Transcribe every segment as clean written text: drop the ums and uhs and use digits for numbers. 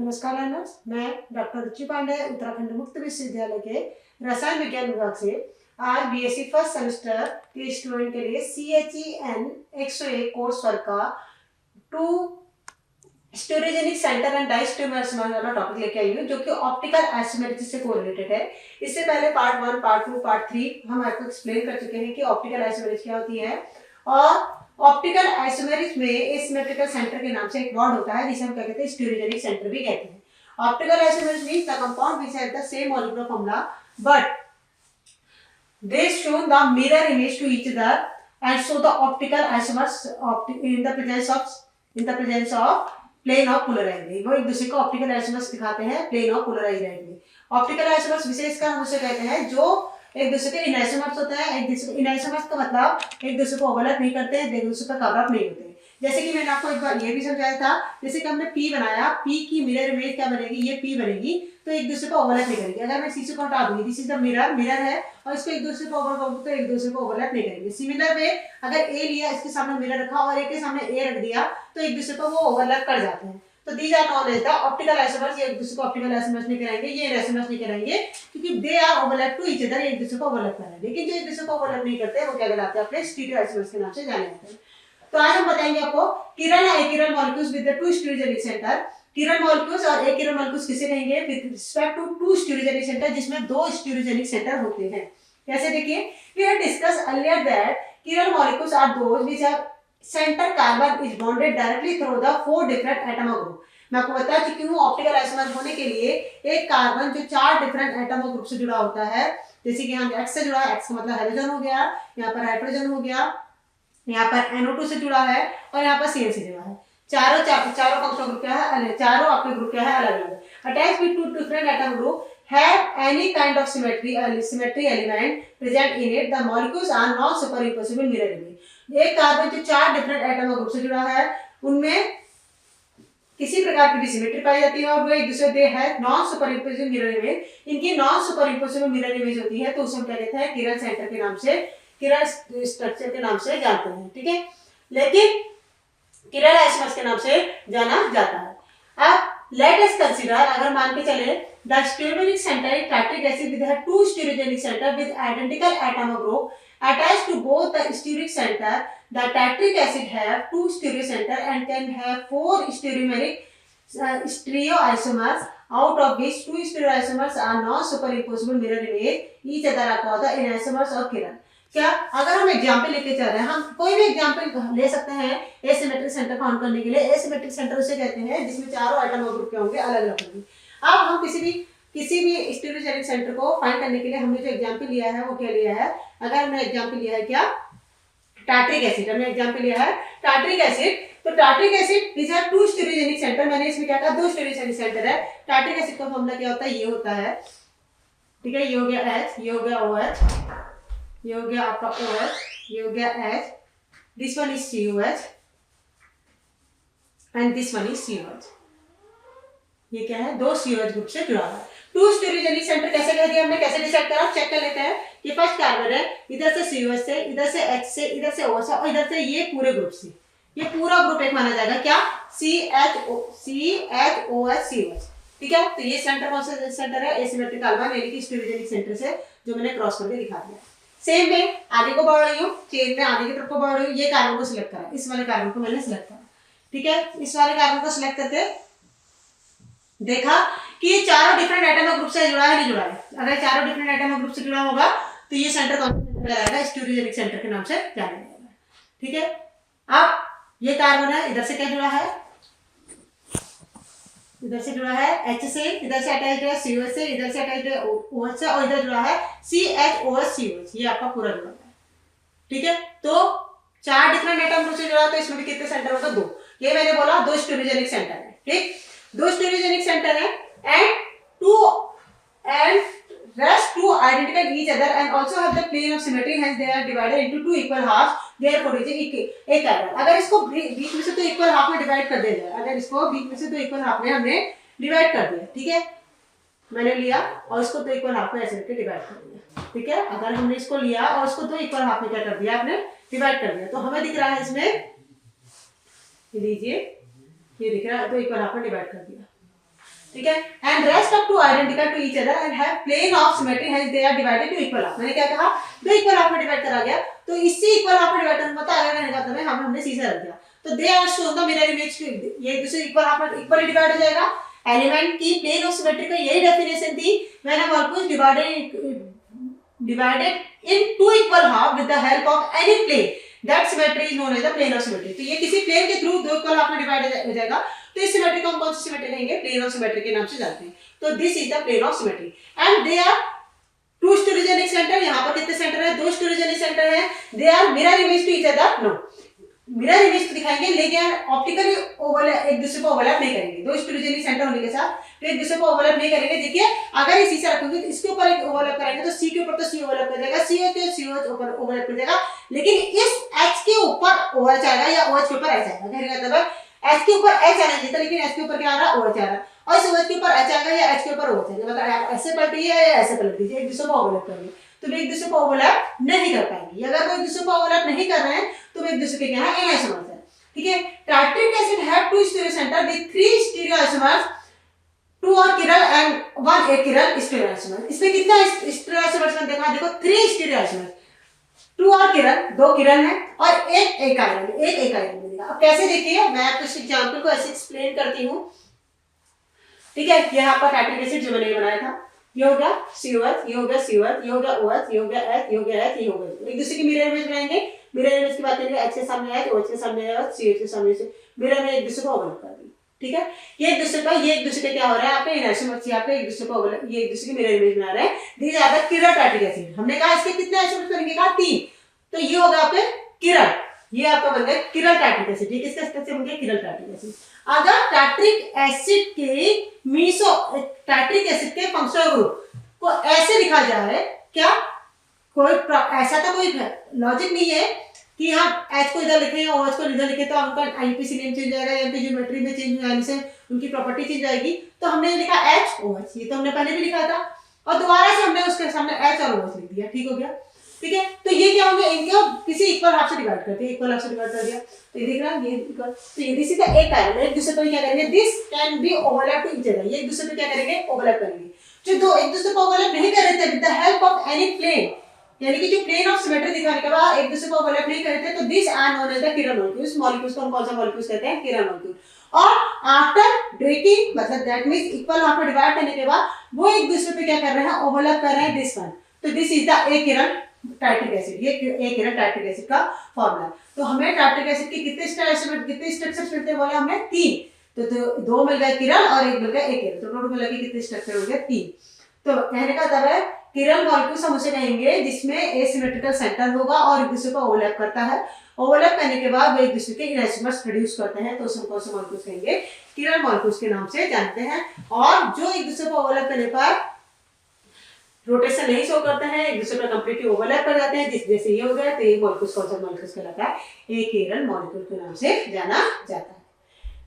नमस्कार लर्नर्स, मैं डॉक्टर रुचि पांडे उत्तराखंड मुक्त विश्वविद्यालय के रसायन विज्ञान विभाग से आज बीएससी फर्स्ट सेमेस्टर के स्टूडेंट के लिए CHEN 101 कोर्स वर्क का टू स्टोरेजेनिक सेंटर एंड डाइस्टेरियोमर्स वाला टॉपिक लेके आई हूँ, जो कि ऑप्टिकल आइसोमेरिक से कोरिलेटेड है। इससे पहले पार्ट 1, पार्ट 2, पार्ट 3 हम आपको एक्सप्लेन कर चुके हैं कि ऑप्टिकल आइसोमेरिक क्या होती है। और ऑप्टिकल आइसोमेरिक में एसिमेट्रिकल सेंटर के नाम से एक वर्ड होता है जिसे हम क्या कहते हैं, स्टीरियोजेनिक सेंटर भी कहते हैं। Optical isomeric means the compound which has the same molecular formula but they show the mirror image to each other and show the optical isomers in the presence of plane of polar angle। वो एक दूसरे को optical isomers दिखाते हैं plane of polarized angle. Optical isomers विशेष का हम उसे कहते हैं जो एक दूसरे के इनआइसोमर्स होते हैं। एक दूसरे इनआइसोमर्स का मतलब एक दूसरे को ओवरलैप नहीं करते, एक दूसरे का कवर अप नहीं होते। जैसे कि मैंने आपको एक बार ये भी समझाया था, जैसे कि हमने P बनाया, P की मिरर इमेज क्या बनेगी, ये P बनेगी, तो एक दूसरे को ओवरलैप नहीं करेगी। अगर मैं शीशे को हटा दूंगी, this is the mirror, mirror है और इसको एक दूसरे को ओवरलैप, तो एक दूसरे को ओवरलैप नहीं करेंगे। सिमिलर वे अगर A लिया, इसके सामने मिरर रखा और A के सामने A रख दिया, तो एक दूसरे को वो ओवरलैप कर जाते हैं। तो these are known as the optical isomers. ये एक दूसरे को ऑप्टिकल आइसोमर्स नहीं कराएंगे, ये आइसोमर्स नहीं कराएंगे, क्योंकि they are overlap to each other, एक दूसरे को ओवरलैप कर रहे हैं। लेकिन जो एक दूसरे को ओवरलैप नहीं करते वो क्या कहलाते हैं, अपने स्टीरियो आइसोमर्स के नाम से जाने जाते हैं। तो आज हम बताएंगे आपको किरण एकिरण molecules with the two stereogenic centre. Kiran molecules और एकिरण मॉलिक्यूल्स किसे कहेंगे, with respect to to stereogenic centre, जिसमें दो स्टीरियोजेनिक सेंटर होते हैं। कैसे, देखिए, we have discuss earlier that Kiran molecules are those which have centre carbon is bonded directly through the 4 different atom group. मैं आपको बता चुकी हूँ ऑप्टिकल आइसोमर होने के लिए एक कार्बन जो 4 डिफरेंट एटम ग्रुप से जुड़ा होता है। जैसे कि हम X से जुड़ा है, X का मतलब हाइड्रोजन हो गया, यहाँ पर हाइड्रोजन हो गया, यहाँ पर NO2 से जुड़ा है और यहाँ पर Cl से जुड़ा है। चारों फंक्शनल ग्रुप क्या है, चारों आपके ग्रुप क्या है, अलग अलग। Attach with two different atom group have any kind of symmetry element present in it, the molecules are non superimposable mirror image। एक कार्बन जो 4 डिफरेंट एटम ग्रुप से जुड़ा है, उनमें किसी प्रकार की भी सिमेट्री पाई जाती है और वो एक दूसरे दे है नॉन सुपरइम्पोजिबल मिरर इमेज। इनकी नॉन सुपरइम्पोजिबल मिरर इमेज होती है, तो उसे हम क्या कहते हैं, किरण सेंटर के नाम से, किरण स्ट्रक्चर के नाम से जानते हैं, ठीक है। लेकिन किरण आइसोमर्स के नाम से जाना जाता है। अब लेट अस कंसीडर, अगर मान के चले, the stereogenic centre is tartaric acid with two stereogenic centre with identical atom group attached to both the steric center. The tartric acid have 2 stereo center and can have 4 stereomeric stereoisomers, out of which 2 stereoisomers are non-superimposable mirror image each other are called the enantiomers of किरण। क्या, अगर हम example लेके चल रहे हैं, हम कोई भी एग्जाम्पल ले सकते हैं एसिमेट्रिक सेंटर फाउंड करने के लिए। एसिमेट्रिक सेंटर उसे कहते हैं जिसमें चारों एटम ग्रुप के होंगे, अलग अलग होंगे। अब हम किसी भी स्टीरियोजेनिक सेंटर को फाइंड करने के लिए हमने जो एग्जाम्पल लिया है वो क्या लिया है, अगर हमने एग्जाम्पल लिया है क्या, टार्ट्रिक एसिड, हमने एग्जाम्पल लिया है टार्ट्रिक एसिड। तो tartaric acid is have 2 stereogenic centre, मैंने इसमें क्या कहा, 2 स्टीरियोजेनिक सेंटर है। टार्ट्रिक एसिड का फॉर्मूला क्या होता है, ये होता है, ठीक है, ये हो गया H, ये हो गया OH, ये हो गया आपका OH, ये हो गया H, this one is COH and this one is COH। ये क्या है, 2 COH ग्रुप से जुड़ा है। 2 स्टीरियोजेनिक सेंटर कैसे कह दिया हमने, कैसे डिसाइड करा, चेक कर लेते हैं। ये फर्स्ट कार्बन है, इधर से COH से, इधर से H से, इधर से OH से और इधर से ये पूरे ग्रुप से, ये पूरा ग्रुप एक माना जाएगा क्या, CHOH COH, ठीक है। तो ये सेंटर कौन सा सेंटर है, एसिमेट्रिक कार्बन यानी कि स्टीरियोजेनिक सेंटर से, जो मैंने क्रॉस करके दिखा दिया। सेम में आगे को बढ़ रही हूँ, चेन में आगे की तरफ को बढ़ रही हूँ, ये कार्बन को सिलेक्ट करा, इस वाले कार्बन को मैंने सिलेक्ट करा, ठीक है। इस वाले कार्बन को सिलेक्ट करके देखा कि ये चारों डिफरेंट एटम ग्रुप से जुड़ा है, नहीं जुड़ा है। अगर चारों डिफरेंट एटम ग्रुप से जुड़ा होगा तो ये सेंटर कौन सा सेंटर रहेगा, स्टीरियोजेनिक सेंटर के नाम से जाना जाएगा, ठीक है। अब ये कार्बन है, इधर से क्या जुड़ा है, इधर से जुड़ा है H से, इधर से अटैच्ड है COH से, इधर से अटैच्ड है OH से और इधर जुड़ा है CHOH COH, ये आपका पूरा जुड़ा है, ठीक है। तो 4 डिफरेंट एटम ग्रुप से जुड़ा है, तो इसमें भी कितने सेंटर होगा, 2। ये मैंने बोला 2 स्टीरियोजेनिक सेंटर है, ठीक, 2 स्टीरियोजेनिक सेंटर है and rest 2 identical each other and also have the plane of symmetry, hence they are divided into 2 equal halves, therefore it is एक कार्बन। अगर इसको बीच में से तो इक्वल हाफ में डिवाइड कर दिया जाए, अगर इसको बीच में से तो इक्वल हाफ में हमने डिवाइड कर दिया, ठीक है, मैंने लिया और इसको 2 इक्वल हाफ में ऐसे करके डिवाइड कर दिया, ठीक है। अगर हमने इसको लिया और इसको 2 इक्वल हाफ में क्या कर दिया, आपने डिवाइड कर दिया, तो हमें दिख रहा है इसमें, ये लीजिए, ये दिख रहा है 2 इक्वल हाफ में डिवाइड कर दिया, ठीक है, and rest of two identical to each other and have plane of symmetry, hence they are divided to equal half. मैंने क्या कहा, दो इक्वल हाफ में डिवाइड करा गया, तो इससे इक्वल हाफ में डिवाइड करना पता आगे रहने का तब हमने सीधा रख दिया। तो they are shown the mirror image, ये एक दूसरे इक्वल हाफ में इक्वली डिवाइड हो जाएगा। एलिमेंट की प्लेन ऑफ सिमेट्री का यही डेफिनेशन थी, when a molecule divided in two equal half with the help of any plane, that symmetry is known as the plane of symmetry। तो ये किसी प्लेन के थ्रू दो इक्वल हाफ में divide हो जाएगा, तो इस सिमेट्री को हम कौन सी सिमेट्री कहेंगे, प्लेन ऑफ सिमेट्री के नाम से जानते हैं। तो this is the plane of symmetry and they are two stereogenic centre. यहाँ पर कितने सेंटर है, दो स्टोरेजेनिक सेंटर है। They are mirror image to each other, no mirror image तो दिखाएंगे लेकिन ऑप्टिकली ओवरलैप, एक दूसरे को ओवरलैप नहीं करेंगे। दो स्टोरेजेनिक सेंटर होने के साथ तो एक दूसरे को ओवरलैप नहीं करेंगे। देखिए अगर ये सी से रखोगे तो इसके ऊपर एक ओवरलैप करेंगे तो सी के ऊपर तो सी ओवरलैप कर जाएगा, सी के सी ऊपर ओवरलैप कर जाएगा, लेकिन इस एच के ऊपर OH आएगा या OH के ऊपर एच आएगा। कहने का मतलब है एच के ऊपर एच आना चाहिए था, लेकिन एच के ऊपर क्या आ रहा है, OH आ रहा है, और इस OH के ऊपर एच आएगा या एच के ऊपर OH आएगा। मतलब ऐसे पलटिए या ऐसे पलट दीजिए, एक दूसरे को ओवरलैप करेंगे तो वे एक दूसरे को ओवरलैप नहीं कर पाएंगे। अगर वो एक दूसरे को ओवरलैप नहीं कर रहे हैं तो वे एक दूसरे के क्या है, एनाइसोमर्स है। ठीक है, tartaric acid have two stereo centre with 3 stereo isomers, 2 और chiral and 1 achiral stereo isomer. इसमें कितना स्टीरियो आइसोमर्स देखा, देखो 3 स्टीरियो आइसोमर्स, 2 और किरल, 2 किरल है और एक आयरन मिलेगा। अब कैसे देखिए, मैं आपको इस एग्जांपल को ऐसे एक्सप्लेन करती हूँ। ठीक है, यहाँ पर टार्ट्रिक एसिड जो मैंने बनाया था, ये हो गया COH, ये हो गया COH, ये हो गया OH, ये हो गया H, ये हो गया H, ये हो गया। एक दूसरे की मिरर इमेज बनाएंगे, मिरर इमेज की बात करेंगे, H के सामने H, OH के सामने H, CH के सामने से मिरर में एक दूसरे को ओवरलैप कर दी। ठीक है, ये एक दूसरे का क्या हो रहा है, यहाँ पे एनाइसोमर्स, यहाँ पे एक दूसरे को ओवरलैप, ये एक दूसरे की मिरर इमेज बना रहे हैं। These are the chiral tartaric acid. हमने कहा इसके कितने आइसोमर्स करेंगे, कहा 3, तो ये होगा आपके किरल, ये आपका बन गया किरल टार्ट्रिक एसिड। ये किसका स्ट्रक्चर बन गया, किरल टार्ट्रिक एसिड। अगर टार्ट्रिक एसिड के फंक्शनल ग्रुप को ऐसे लिखा जाए, क्या कोई ऐसा तो कोई लॉजिक नहीं है कि हम H को इधर लिखें और OH को इधर लिखें तो उनका IUPAC नेम चेंज हो जाएगा या फिर ज्योमेट्री में चेंज होने से उनकी प्रॉपर्टी चेंज आएगी। तो हमने लिखा HOH, ये तो हमने पहले भी लिखा था और दोबारा से हमने उसके सामने H और OH लिख दिया। ठीक हो गया, ठीक है। तो ये क्या होंगे, इनको किसी इक्वल हाफ से डिवाइड करते हैं, इक्वल हाफ से डिवाइड कर दिया तो ये देख रहा है, ये इक्वल, तो ये दिस इज द एक आयरन, एक दूसरे को क्या करेंगे, this can be overlap to each other, ये एक दूसरे को क्या करेंगे, ओवरलैप करेंगे। जो दो एक दूसरे को ओवरलैप नहीं कर रहे थे with the help of any plane, यानी कि जो प्लेन ऑफ सिमेट्री दिखाने के बाद एक दूसरे को ओवरलैप नहीं कर रहे थे, तो this are known as the chiral molecules. Molecules को हम कौन सा मॉलिक्यूल्स कहते हैं, किरल मॉलिक्यूल। और आफ्टर ब्रेकिंग, मतलब दैट मींस इक्वल हाफ में डिवाइड करने के बाद वो एक दूसरे पे क्या कर रहे हैं, ओवरलैप कर रहे हैं, दिस वन। तो this is the A किरल tartaric acid, ये ए किरल टार्ट्रिक एसिड का फॉर्मूला। तो हमें टार्ट्रिक एसिड के कितने स्ट्रक्चर्स मिलते हैं, बोले हमने 3, तो 2 मिल गए किरल और 1 मिल गया ए किरल, तो टोटल मिला के कितने स्ट्रक्चर हो गए, 3। तो कहने का मतलब है किरल मॉलिक्यूल्स हम उसे कहेंगे जिसमें एसिमेट्रिकल सेंटर होगा और एक दूसरे को ओवरलैप करता है। ओवरलैप करने के बाद वो एक दूसरे के एनाइसोमर्स प्रोड्यूस करते हैं, तो उसे कौन से मॉलिक्यूल्स कहेंगे, किरल मॉलिक्यूल्स के नाम से जानते हैं। और जो एक दूसरे को ओवरलैप करने पर रोटेशन नहीं शो करते हैं, एक दूसरे पर कंप्लीटली ओवरलैप कर जाते हैं, जैसे ये हो गया, तो ये मॉलिक्यूल्स कौन सा मॉलिक्यूल्स कहलाता है, ए किरल मॉलिक्यूल के नाम से जाना जाता है।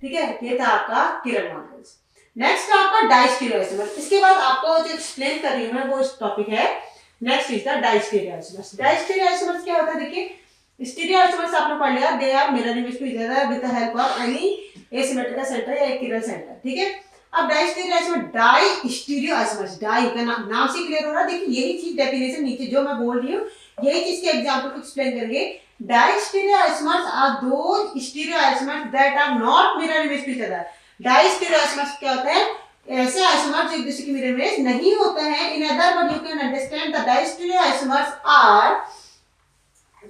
ठीक है, ये था आपका किरल मॉलिक्यूल्स। नेक्स्ट आपका डाइस्टीरियो आइसोमर। इसके बाद आपको जो एक्सप्लेन कर रही हूं मैं वो टॉपिक है, next is the diastereoisomers. Diastereoisomers क्या होता है, देखिए स्टीरियो आइसोमर्स आपने पढ़ लिया, they are mirror image to each other with the help of any asymmetrical centre या किरल सेंटर। ठीक है, अब diastereoisomer, diastereoisomers, di का नाम से क्लियर हो रहा है। देखिए यही चीज डेफिनेशन नीचे जो मैं बोल रही हूँ, यही चीज के एग्जांपल को एक्सप्लेन करेंगे। डाइस्टीरियो आइसोमर्स आर दो stereoisomers that are not mirror image to each other. Diastereoisomers क्या होता है, ऐसे आइसोमर्स जो एक दूसरे की मिरर इमेज नहीं होते हैं। In other word you can understand the diastereoisomers are,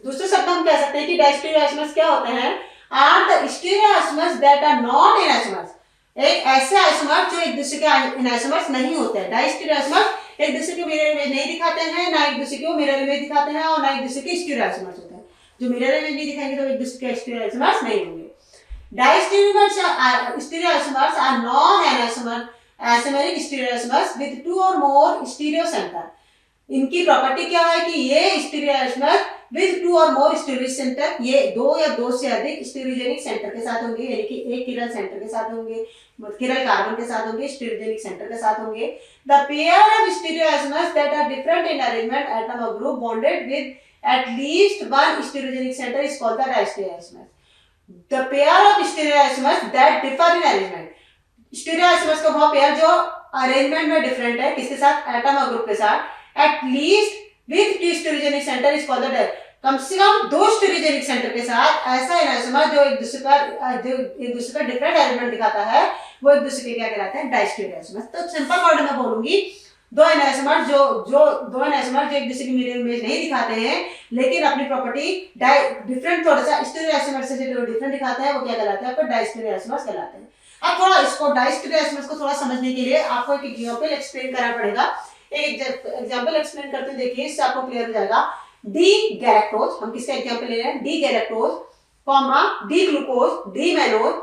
दूसरे शब्द हम कह सकते हैं कि डाइस्टीरियो आइसोमर्स क्या होते हैं, are the stereoisomers that are not enantiomers. एक ऐसे आइसोमर जो एक दूसरे के एनाइसोमर्स नहीं होते हैं। डाइस्टीरियो आइसोमर्स एक दूसरे के मिरर इमेज नहीं दिखाते हैं, ना एक दूसरे को मिरर इमेज दिखाते हैं और ना एक दूसरे के स्टीरियो आइसोमर्स होते हैं। जो मिरर इमेज नहीं दिखाएंगे तो एक दूसरे के स्टीरियो आइसोमर्स नहीं होंगे। Diastereoisomers are non enantiomer isomeric stereoisomers with 2 और मोर स्टीरियो सेंटर। इनकी प्रॉपर्टी क्या है कि ये स्टीरियो आइसोमर विद 2 और मोर स्टीरियो सेंटर, ये 2 या 2 से अधिक स्टीरियोजेनिक सेंटर के साथ होंगे, यानी कि एक किरल सेंटर के साथ होंगे, किरल कार्बन के साथ होंगे, स्टीरियोजेनिक सेंटर के साथ होंगे। The pair of stereoisomers that are different in arrangement atom और group bonded with at least 1 stereogenic centre is called the diastereoisomers. The pair of stereoisomers that differ in arrangement, stereoisomers का वो pair जो arrangement में different है, किसके साथ, atom और group के साथ, at least with 2 stereogenic centre is called the, कम से कम 2 स्टीरियोजेनिक सेंटर के साथ ऐसा आइसोमर जो एक दूसरे का डिफरेंट अरेंजमेंट दिखाता है, वो एक दूसरे के क्या कहलाते हैं, डाइस्टीरियो आइसोमर्स। तो सिंपल वर्ड में बोलूंगी, दो आइसोमर जो एक दूसरे की मिरर इमेज नहीं दिखाते हैं लेकिन अपनी प्रॉपर्टी डिफरेंट, थोड़ा सा स्टीरियो आइसोमर से जो डिफरेंट दिखाते हैं वो क्या कहलाते हैं, आपको डाइस्टीरियो आइसोमर्स कहलाते हैं। अब थोड़ा इसको डाइस्टीरियो आइसोमर्स को थोड़ा समझने के लिए आपको एक एग्जांपल एक्सप्लेन करना पड़ेगा। एक एग्जांपल एक्सप्लेन करते हैं, देखिए इससे आपको क्लियर हो जाएगा। डी गैलेक्टोज, हम किसका एग्जांपल ले रहे हैं, D galactose comma D glucose D mannose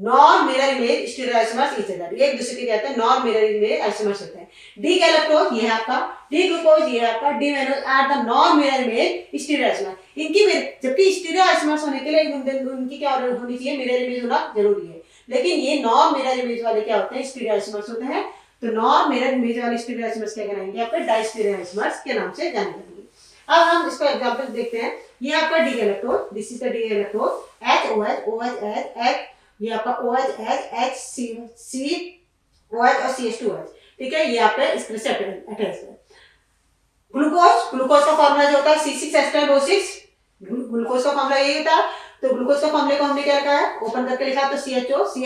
non mirror image stereo isomers each other, ये एक दूसरे के कहते हैं नॉन मिरर इमेज आइसोमर्स होते हैं। डी गैलेक्टोज ये है आपका, डी ग्लूकोज ये है आपका, D mannose are the non mirror image stereo isomer. इनकी जबकि स्टीरियो आइसोमर्स होने के लिए उनकी क्या होनी चाहिए, मिरर इमेज होना जरूरी है, लेकिन ये नॉन मिरर इमेज वाले क्या होते हैं, स्टीरियो आइसोमर्स होते हैं। तो नॉन मिरर इमेज वाले स्टीरियो आइसोमर्स क्या कहलाएंगे, आपके डाइस्टीरियो आइसोमर्स के नाम से जाने जाएंगे। अब हम इसका एग्जांपल देखते हैं। ये आपका D galactose, this is the D galactose, HOH OH H, ये आपका OH H C OH और CH2OH, ठीक है, ये आपका इसके से अटैच है। ग्लूकोज का फॉर्मूला जो होता है C6H12O6, ग्लूकोज का फॉर्मूला यही होता है। तो ग्लूकोज का फॉर्मूले को हमने क्या लिखा है, ओपन करके लिखा, तो CHOCH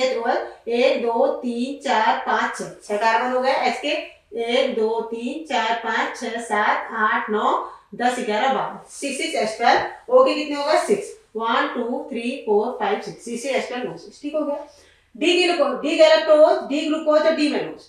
1 2 3 4 5 6 कार्बन हो गए, H के 1 2 3 4 5 6 7 8 9 10 11 12, C6H12, O के कितने होगा 6, 1 2 3 4 5 6, C6H12O6, ठीक हो गया। डी गैलेक्टोज, डी ग्लूकोज और डी मैनोज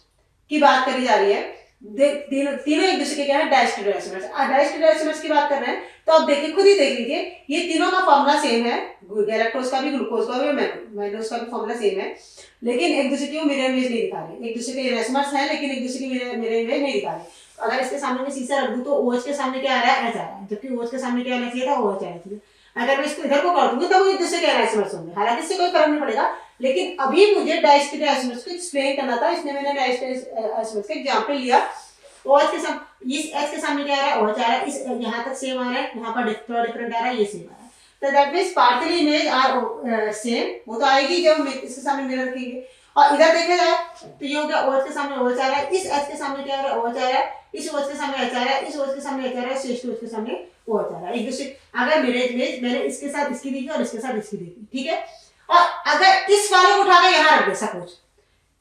की बात करी जा रही है। तीनों एक दूसरे के क्या है, डाइस्टीरियो आइसोमर्स। डाइस्टीरियो आइसोमर्स की बात कर रहे हैं तो आप देखिए, खुद ही देख लीजिए, ये तीनों का फॉर्मूला सेम है, गैलेक्टोज का भी, ग्लूकोज का भी, मैनोज का भी फॉर्मूला सेम है, लेकिन एक दूसरे की मिरर इमेज नहीं दिखा रहे। एक दूसरे के आइसोमर्स हैं लेकिन एक दूसरे की मिरर इमेज नहीं दिखा रहे। अगर इसके सामने मैं शीशा रख दूं तो OH के सामने क्या आ रहा है, H आ रहा है, जबकि OH के सामने क्या आना चाहिए था, OH आना चाहिए। अगर मैं इसको इधर को कर दूंगी तो वो एक दूसरे के आइसोमर्स होंगे, हालांकि इससे कोई फर्क नहीं पड़ेगा, लेकिन अभी मुझे डाइस्टीरियो आइसोमर्स को एक्सप्लेन करना था, इसलिए मैंने डाइस्टीरियो आइसोमर्स का एग्जांपल लिया। OH के सामने, इस H के सामने क्या आ रहा है, OH आ रहा है, इस यहाँ तक सेम आ रहा है, यहाँ पर थोड़ा डिफरेंट आ रहा है, ये सेम आ रहा है। तो that means partially image are same, वो तो आएगी जब इसके सामने मिरर रखेंगे। और इधर देखा जाए तो ये हो गया, OH के सामने OH आ रहा है, इस H के सामने क्या आ रहा है, OH आ रहा है, इस OH के सामने H आ रहा है, इस OH के सामने H आ रहा है, CH2OH के सामने OH आ रहा है। एक दूसरे, अगर मिरर इमेज मैंने इसके साथ इसकी देखी और इसके साथ इसकी देखी, ठीक है, और अगर इस वाले को उठाकर यहाँ रख दे, सपोज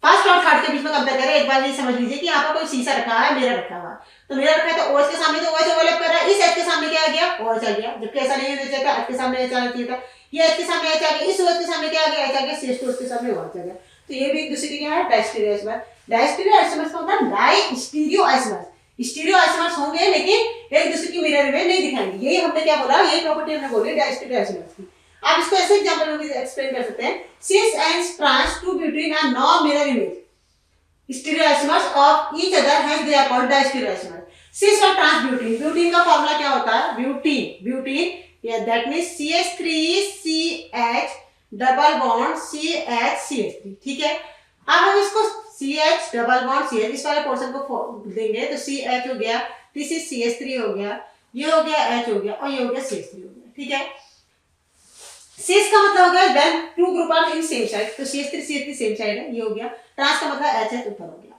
फर्स्ट और थर्ड के बीच में कंपेयर करें, एक बार ये समझ लीजिए कि यहाँ पर कोई शीशा रखा है, मिरर रखा हुआ है, तो मिरर रखा है तो OH के सामने तो OH ओवरलैप कर रहा है, इस H के सामने क्या आ गया, OH आ गया, जबकि ऐसा नहीं होना चाहिए था, H के सामने H आना चाहिए था, ये H के सामने H आ गया, इस OH के सामने क्या आ गया, H आ गया, CH2OH के सामने OH आ गया, तो ये भी एक दूसरे के क्या है, डाइस्टीरियो आइसोमर। डाइस्टीरियो आइसोमर्स का मतलब डाइस्टीरियो आइसोमर्स, स्टीरियो आइसोमर्स होंगे लेकिन एक दूसरे की मिरर इमेज नहीं दिखाएंगे, यही हमने क्या बोला, यही प्रॉपर्टी हमने बोली डाइस्टीरियो आइसोमर्स की। आप इसको ऐसे एग्जांपल में एक्सप्लेन कर सकते हैं, cis and trans two butene are non mirror image stereoisomers of each other, hence they are called distereoisomers। cis और trans butene, butene का फॉर्मूला क्या होता है, butene, yeah, that means CH3CH double bond CH3, ठीक है। अब हम इसको CH डबल बॉन्ड CH इस वाले पोर्शन को देंगे तो CH हो गया, दिस इज CH3 हो गया, ये हो गया H हो गया और ये हो गया CH3 हो गया, ठीक है। cis का मतलब हो गया when two group are in same side, तो CH3 सेम साइड है, ये हो गया। ट्रांस का मतलब HH ऊपर हो गया,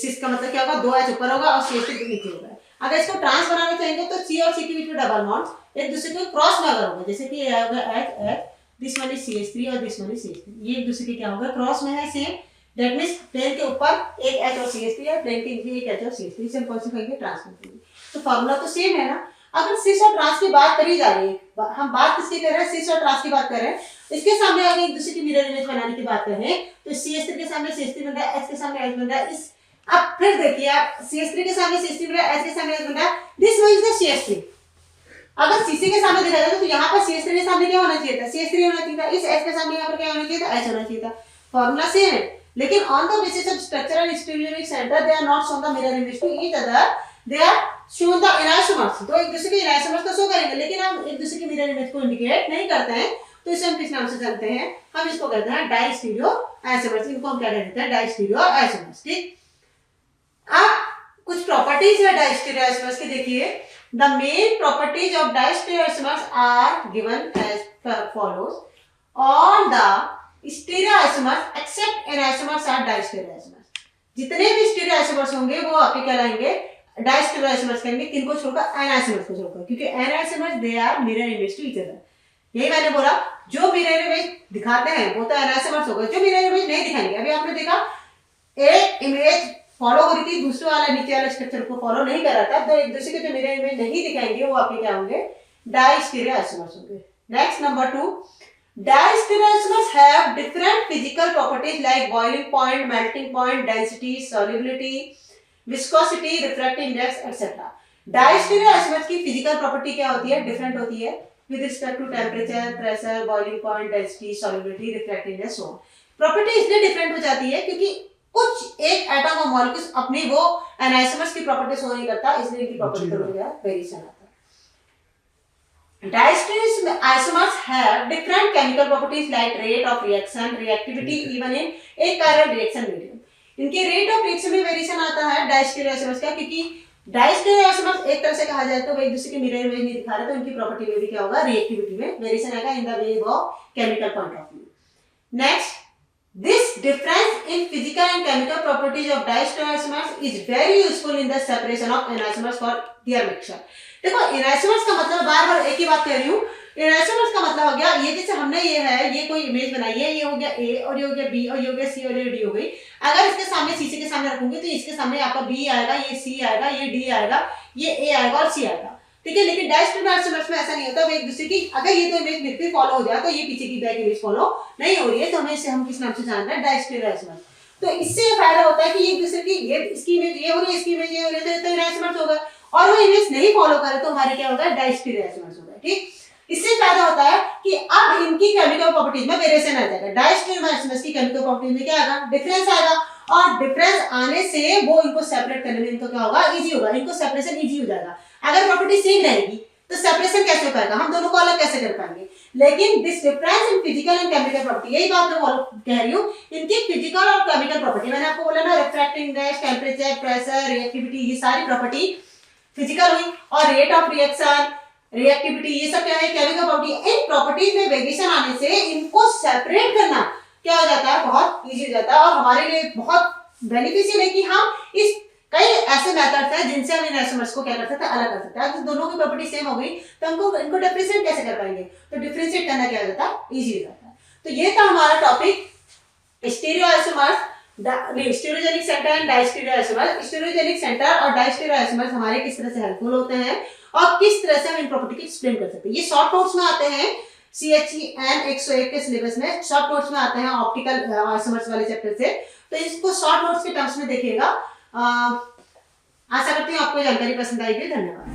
cis का मतलब क्या होगा, 2H ऊपर होगा और CH3 नीचे होगा। अगर इसको ट्रांस बनाना चाहेंगे तो C और C के बीच में डबल बॉन्ड एक दूसरे के क्रॉस में अगर होगा, जैसे कि ये होगा H, this one is CH3 और दिस वन इज CH3, ये एक दूसरे के क्या होगा, क्रॉस में है सेम, दैट मींस प्लेन के ऊपर एक H और CH3 है, प्लेन के नीचे एक H और CH3, से हम कौन सी कहेंगे, ट्रांस करेंगे, तो फार्मूला तो सेम है ना। अगर cis और ट्रांस की बात करी जा रही है, हम बात किसकी कर रहे हैं, cis और ट्रांस की बात कर रहे हैं, इसके सामने अगर एक दूसरे की मिरर इमेज बनाने की बात कर रहे हैं तो CH3 के सामने CH3 बन रहा है, H के सामने H बन रहा है, इस अब फिर देखिए आप CH3 के सामने CH3 बन रहा है, H के सामने H बन रहा है, this one is the CH3। अगर CC के सामने देखा जाए तो यहाँ पर CH3 के सामने क्या होना चाहिए था, CH3 होना चाहिए था, इस H के सामने यहाँ पर क्या होना चाहिए था, H होना चाहिए था। फॉर्मूला सेम है, लेकिन on the basis of structural stereogenic centre they are not shown the mirror image to each other, they are shown the enantiomers, तो एक दूसरे के एनाइसोमर्स तो शो करेंगे लेकिन हम एक दूसरे की मिरर इमेज को इंडिकेट नहीं करते हैं, तो इसे हम किस नाम से जानते हैं, हम इसको कहते हैं डाइस्टीरियो आइसोमर्स, इनको हम क्या कहते हैं, डाइस्टीरियो आइसोमर्स, ठीक। अब कुछ प्रॉपर्टीज है डाइस्टीरियो आइसोमर्स की, देखिए the main properties of diastereoisomers are given as follows, all the stereoisomers except enantiomers are diastereoisomers. जितने भी स्टीरियो आइसोमर्स होंगे वो आपके कहलाएंगे डाइस्टीरियो आइसोमर्स कहेंगे। किनको छोड़कर? एनाइसोमर्स को छोड़कर, क्योंकि enantiomers they are mirror image to each other. यही मैंने बोला, जो मिरर इमेज दिखाते हैं वो तो एनाइसोमर्स हो गए, जो मिरर इमेज नहीं दिखाएंगे। अभी आपने देखा एक इमेज फॉलो हो रही थी, दूसरे वाला नीचे वाले स्ट्रक्चर को फॉलो नहीं कर रहा था, तो एक दूसरे के जो मिरर इमेज नहीं दिखाएंगे वो आपके क्या होंगे? डाइस्टीरियो आइसोमर्स होंगे। Next number 2, diastereoisomers have different physical properties like boiling point, melting point, density, solubility, viscosity, refractive index etcetera. Diastereoisomers की फिजिकल प्रॉपर्टी क्या होती है? डिफरेंट होती है with respect to temperature, pressure, boiling point, density, solubility, refractive index, so on। Property इसलिए different हो जाती है क्योंकि कुछ एक एटम और मॉलिक्यूल्स अपनी वो एनाइसोमर्स की प्रॉपर्टी शो नहीं करता, इसलिए इनकी प्रॉपर्टी में वेरिएशन आता है। Diastereoisomers have different chemical properties like rate of reaction, reactivity even in एक कैरियर रिएक्शन मीडियम। इनके रेट ऑफ रिएक्शन में वेरिएशन आता है डाइस्टीरियो आइसोमर्स का, क्योंकि डाइस्टीरियो आइसोमर्स एक तरह से कहा जाए तो वो एक दूसरे के मिरर इमेज नहीं दिखा रहे, तो इनकी प्रॉपर्टी में भी क्या होगा? रिएक्टिविटी में वेरिएशन आएगा in the way of chemical point of view. Next, this difference in physical and chemical properties of diastereoisomers is very useful in the separation of enantiomers for their mixture। देखो enantiomers का मतलब, बार बार एक ही बात कह रही हूँ, enantiomers का मतलब हो गया ये, जैसे हमने ये है, ये कोई इमेज बनाई है, ये हो गया A और ये हो गया B और ये हो गया C और ये D हो गई। अगर इसके सामने शीशे के सामने रखूंगी तो इसके सामने आपका B आएगा, ये C आएगा, ये D आएगा, ये A आएगा और C आएगा, ठीक है। लेकिन डाइस्टीरियो आइसोमर्स में ऐसा नहीं होता, वो एक दूसरे की, अगर ये तो इमेज मेरे पे फॉलो हो जाए तो ये पीछे की बैक इमेज फॉलो नहीं हो रही है, तो हमें इसे हम किस नाम से जानते हैं? डाइस्टीरियो आइसोमर्स। तो इससे फायदा होता है कि एक दूसरे की, ये इसकी इमेज ये हो रही है, इसकी इमेज ये हो रही है, तो आइसोमर्स होगा, और वो इमेज नहीं फॉलो करे तो हमारे क्या होगा? डाइस्टीरियो आइसोमर्स होगा, ठीक। इससे फायदा होता है कि अब इनकी केमिकल प्रॉपर्टीज में वेरिएशन आ जाएगा। डाइस्टीरियो आइसोमर्स की केमिकल प्रॉपर्टीज में क्या आएगा? डिफरेंस आएगा, और डिफरेंस आने से वो इनको सेपरेट करने में इनको क्या होगा? इजी होगा, इनको सेपरेशन इजी हो जाएगा। अगर प्रॉपर्टी सेम रहेगी तो सेपरेशन कैसे हो पाएगा? हम दोनों को अलग कैसे कर पाएंगे? लेकिन this difference in physical and chemical property, यही बात मैं कह रही हूँ, इनकी फिजिकल और केमिकल प्रॉपर्टी, मैंने आपको बोला ना, refractive index, temperature, pressure, reactivity, ये सारी प्रॉपर्टी फिजिकल हुई, और रेट ऑफ रिएक्शन, रिएक्टिविटी, ये सब क्या है? Chemical property. इन प्रॉपर्टीज में वेरिएशन आने से इनको सेपरेट करना क्या हो जाता है? बहुत इजी हो जाता है, और हमारे लिए बहुत बेनिफिशियल है कि हम इस कई ऐसे मेथड्स हैं जिनसे हम इन आइसोमर्स को क्या कर सकते हैं? अलग कर सकते हैं। अगर दोनों की प्रॉपर्टी सेम हो गई तो हमको इनको डिफरेंशिएट कैसे कर पाएंगे? तो डिफरेंशिएट करना क्या हो जाता है? इजी हो जाता है। तो ये था हमारा topic stereoisomers, stereogenic centre and diastereoisomers. Stereogenic centre और डाइस्टीरियो आइसोमर्स हमारे किस तरह से हेल्पफुल होते हैं और किस तरह से हम इन प्रॉपर्टी को एक्सप्लेन कर सकते हैं। ये शॉर्ट नोट्स में आते हैं, CHEN 101 के सिलेबस में शॉर्ट नोट्स में आते हैं ऑप्टिकल आइसोमर्स वाले चैप्टर से, तो इसको शॉर्ट नोट्स के टर्म्स में देखिएगा। आशा करती हूँ आपको जानकारी पसंद आएगी। धन्यवाद।